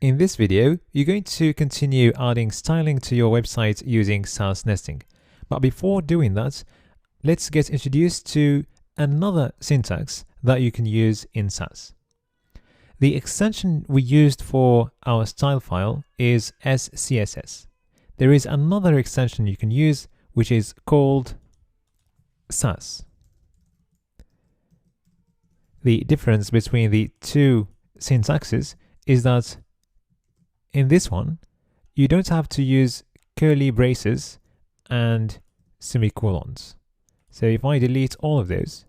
In this video, you're going to continue adding styling to your website using Sass nesting. But before doing that, let's get introduced to another syntax that you can use in Sass. The extension we used for our style file is scss. There is another extension you can use which is called Sass. The difference between the two syntaxes is that in this one, you don't have to use curly braces and semicolons. So if I delete all of those,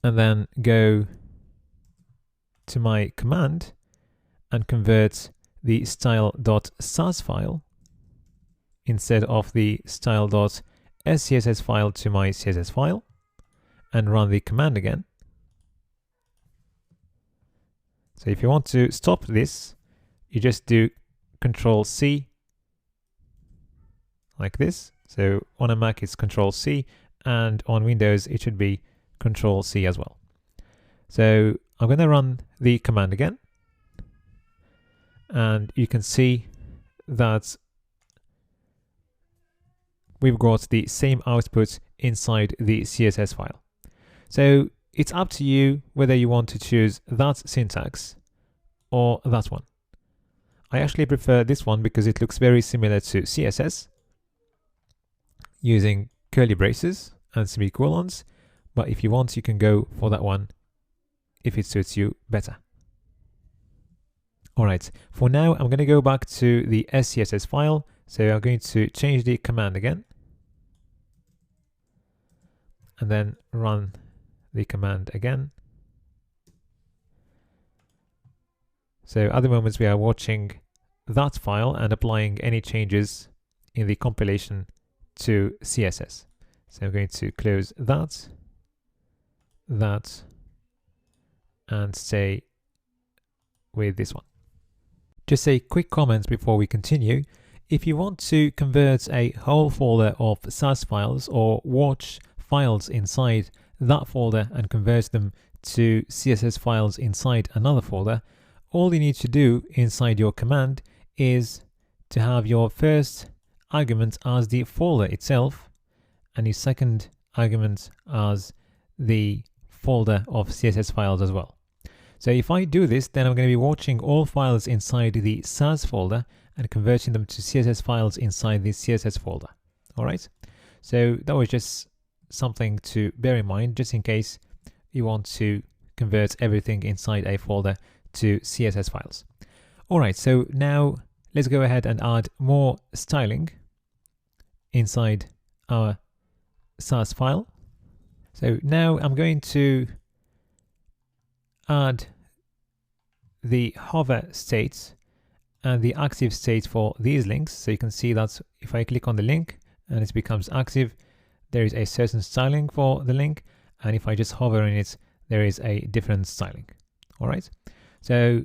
and then go to my command and convert the style.sass file instead of the style.scss file to my CSS file, and run the command again. So if you want to stop this, you just do Control C like this. So on a Mac it's Control C, and on Windows it should be Control C as well. So I'm going to run the command again, and you can see that we've got the same output inside the CSS file. So it's up to you whether you want to choose that syntax or that one. I actually prefer this one because it looks very similar to CSS, using curly braces and semicolons, but if you want, you can go for that one if it suits you better. Alright, for now I'm going to go back to the scss file, so I'm going to change the command again, and then run the command again. So at the moment we are watching that file and applying any changes in the compilation to CSS. So I'm going to close that, and stay with this one. Just a quick comment before we continue. If you want to convert a whole folder of Sass files or watch files inside that folder and convert them to CSS files inside another folder, all you need to do inside your command is to have your first argument as the folder itself and your second argument as the folder of CSS files as well. So if I do this, then I'm going to be watching all files inside the Sass folder and converting them to CSS files inside the CSS folder. All right. So that was just something to bear in mind, just in case you want to convert everything inside a folder to CSS files. All right. So now let's go ahead and add more styling inside our Sass file. So now I'm going to add the hover state and the active state for these links. So you can see that if I click on the link and it becomes active, there is a certain styling for the link, and if I just hover on it, there is a different styling. All right. So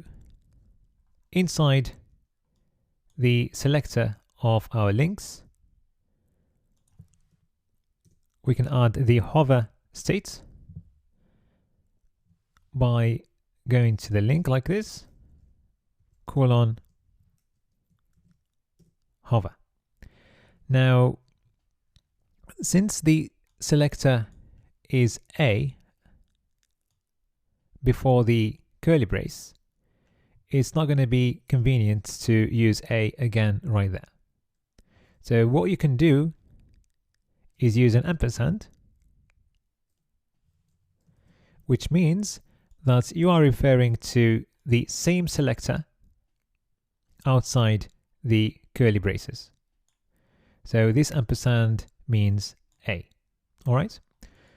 inside the selector of our links, we can add the hover state by going to the link like this, colon, hover. Now, since the selector is A before the curly brace, it's not going to be convenient to use A again right there. So what you can do is use an ampersand, which means that you are referring to the same selector outside the curly braces. So this ampersand means A. All right.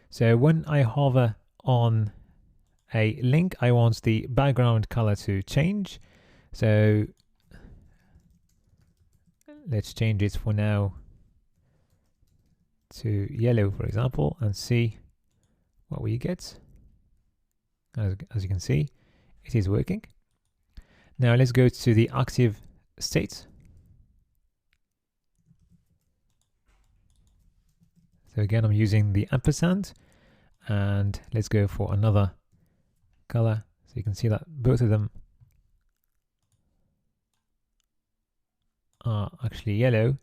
So when I hover on a link, I want the background color to change. So let's change it for now to yellow, for example, and see what we get. As you can see, it is working. Now let's go to the active state. So again, I'm using the ampersand, and let's go for another color. So you can see that both of them are actually yellow,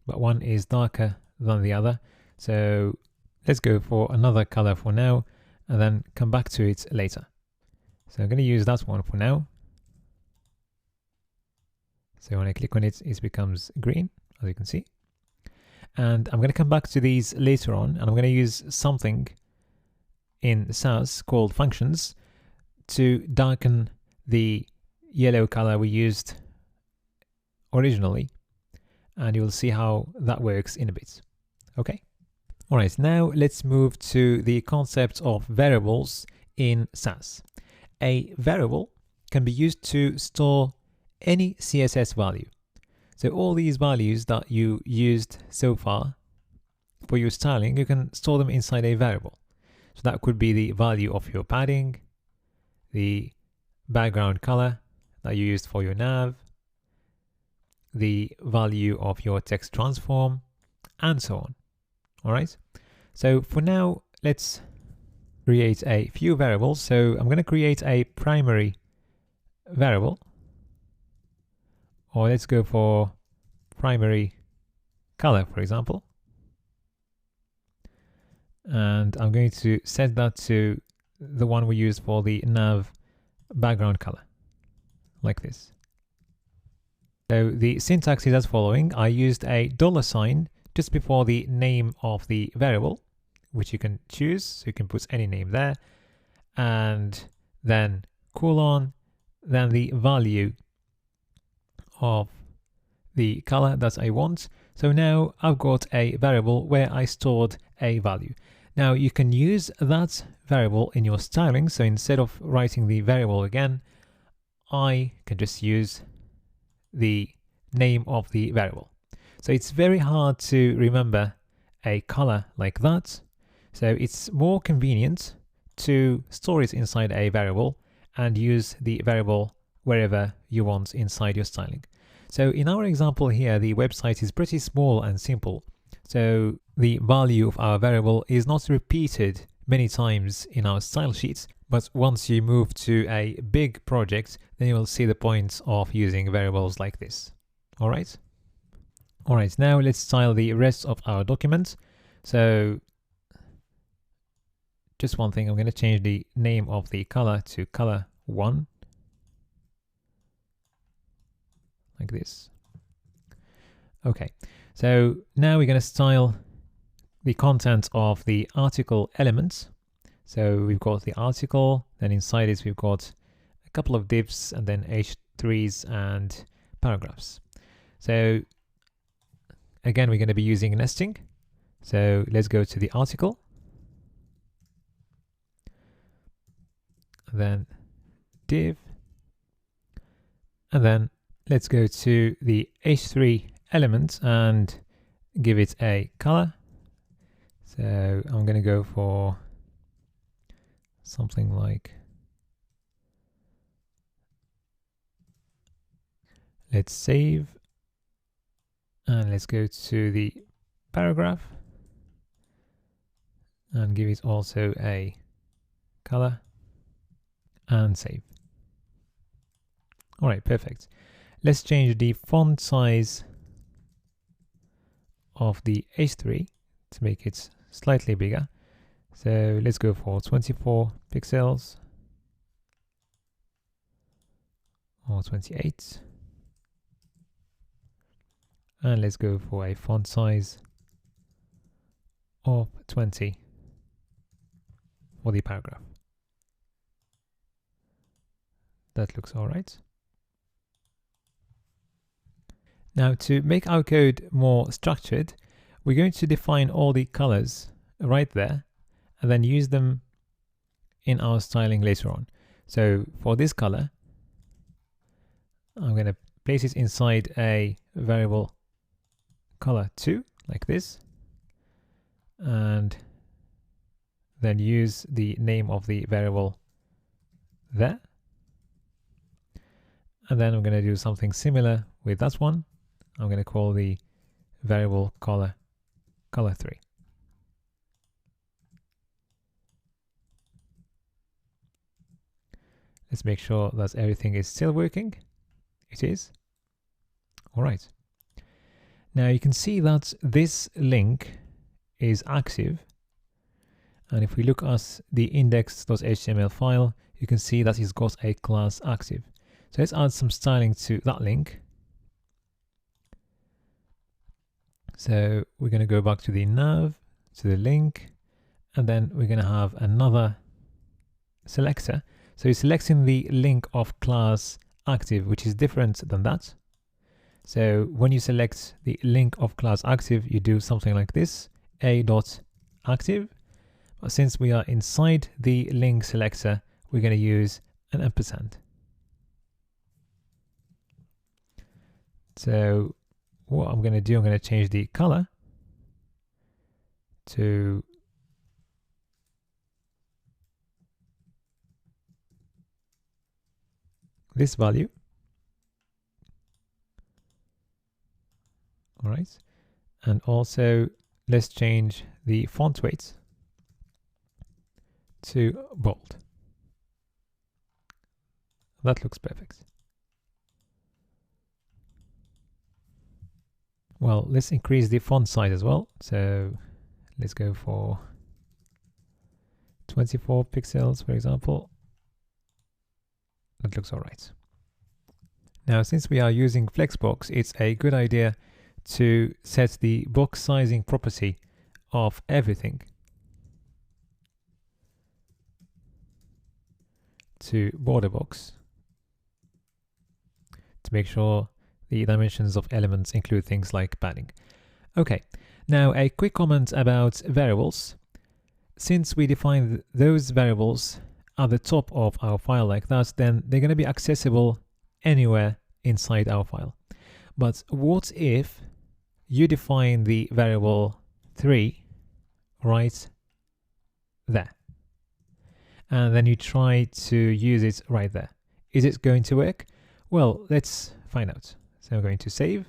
but one is darker than the other. So let's go for another color for now, and then come back to it later. So I'm going to use that one for now. So when I click on it, it becomes green, as you can see. And I'm going to come back to these later on, and I'm going to use something in Sass called functions to darken the yellow color we used originally. And you'll see how that works in a bit. Okay. All right, now let's move to the concept of variables in Sass. A variable can be used to store any CSS value. So all these values that you used so far for your styling, you can store them inside a variable. So that could be the value of your padding, the background color that you used for your nav, the value of your text transform, and so on. All right. So for now, let's create a few variables. So I'm going to create a primary variable, or let's go for primary color, for example. And I'm going to set that to the one we used for the nav background color, like this. So the syntax is as following. I used a $sign just before the name of the variable, which you can choose. So you can put any name there, and then colon, then the value of the color that I want. So now I've got a variable where I stored a value. Now you can use that variable in your styling. So instead of writing the variable again, I can just use the name of the variable. So it's very hard to remember a color like that. So it's more convenient to store it inside a variable and use the variable wherever you want inside your styling. So in our example here, the website is pretty small and simple. So the value of our variable is not repeated many times in our style sheets, but once you move to a big project, then you will see the point of using variables like this. All right. All right, now let's style the rest of our document. So just one thing, I'm going to change the name of the color to color 1, like this. Okay, so now we're going to style the content of the article elements. So we've got the article, then inside it we've got a couple of divs and then H3s and paragraphs. So again, we're going to be using nesting. So let's go to the article, then div, and then let's go to the H3 element and give it a color. So I'm going to go for something like, let's save, and let's go to the paragraph and give it also a color and save. All right, perfect. Let's change the font size of the H3 to make it slightly bigger. So let's go for 24 pixels or 28. And let's go for a font size of 20 for the paragraph. That looks all right. Now to make our code more structured, we're going to define all the colors right there and then use them in our styling later on. So for this color, I'm going to place it inside a variable color2 like this, and then use the name of the variable there. And then I'm going to do something similar with that one. I'm going to call the variable color 3. Let's make sure that everything is still working. It is. All right. Now you can see that this link is active. And if we look at the index.html file, you can see that it's got a class active. So let's add some styling to that link. So we're going to go back to the nav, to the link, and then we're going to have another selector. So it's selecting the link of class active, which is different than that. So when you select the link of class active, you do something like this, a.active. But since we are inside the link selector, we're going to use an ampersand. So what I'm going to do, I'm going to change the color to this value. All right. And also let's change the font weight to bold. That looks perfect. Well, let's increase the font size as well. So let's go for 24 pixels, for example. That looks all right. Now, since we are using Flexbox, it's a good idea to set the box sizing property of everything to border box to make sure the dimensions of elements include things like padding. Okay, now a quick comment about variables. Since we define those variables at the top of our file like that, then they're going to be accessible anywhere inside our file. But what if you define the variable 3 right there, and then you try to use it right there? Is it going to work? Well, let's find out. So I'm going to save.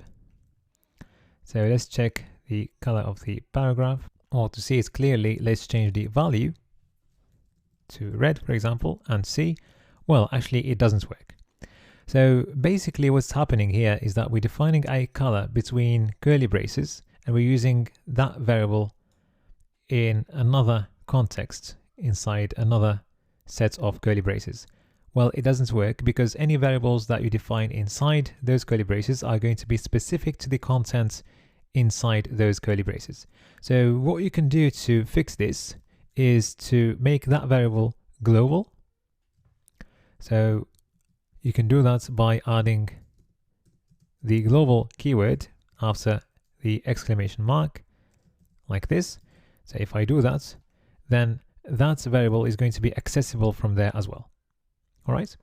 So let's check the color of the paragraph, or to see it clearly, let's change the value to red, for example, and see. Well, actually it doesn't work. So basically what's happening here is that we're defining a color between curly braces, and we're using that variable in another context inside another set of curly braces. Well, it doesn't work because any variables that you define inside those curly braces are going to be specific to the content inside those curly braces. So what you can do to fix this is to make that variable global. So you can do that by adding the global keyword after the exclamation mark like this. So if I do that, then that variable is going to be accessible from there as well. All right,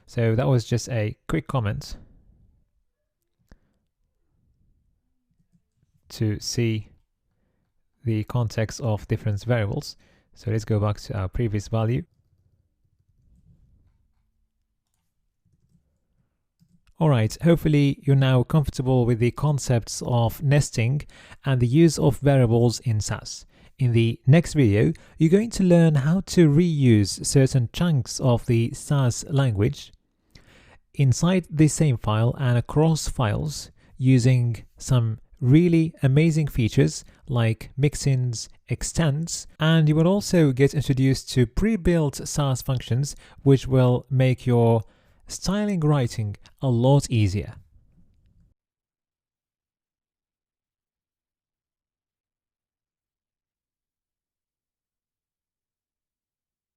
so that was just a quick comment to see the context of different variables. So let's go back to our previous value. All right, hopefully you're now comfortable with the concepts of nesting and the use of variables in Sass. In the next video, you're going to learn how to reuse certain chunks of the Sass language inside the same file and across files using some really amazing features like mixins, extends, and you will also get introduced to pre-built Sass functions which will make your styling writing a lot easier.